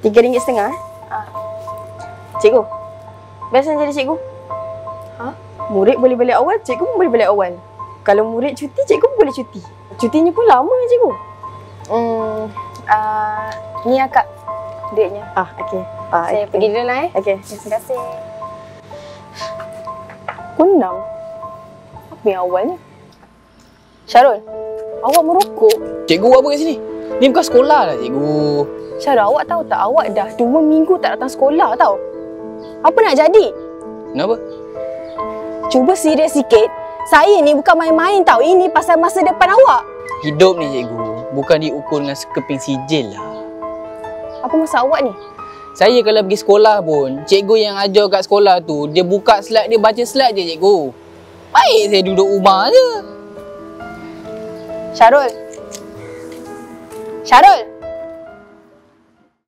RM3.50. Cikgu, biasa jadi cikgu. Murid boleh balik awal, cikgu pun boleh balik awal. Kalau murid cuti, cikgu pun boleh cuti. Cutinya pun lama cikgu. Ni akak duitnya. Okey. Saya pergi dulu lah Okey. Terima kasih. Kunam. Apa yang awalnya? Syarul, awak merokok. Cikgu buat apa kat sini? Ni bukan sekolah lah cikgu. Syarul, awak tahu tak? Awak dah 2 minggu tak datang sekolah tau. Apa nak jadi? Kenapa? Cuba serius sikit. Saya ni bukan main-main tau. Ini pasal masa depan awak. Hidup ni cikgu bukan diukur dengan sekeping sijil lah. Apa maksud awak ni? Saya kalau pergi sekolah pun, cikgu yang ajar kat sekolah tu, dia buka slide, dia baca slide je cikgu. Baik saya duduk rumah je. Syarul. Syarul.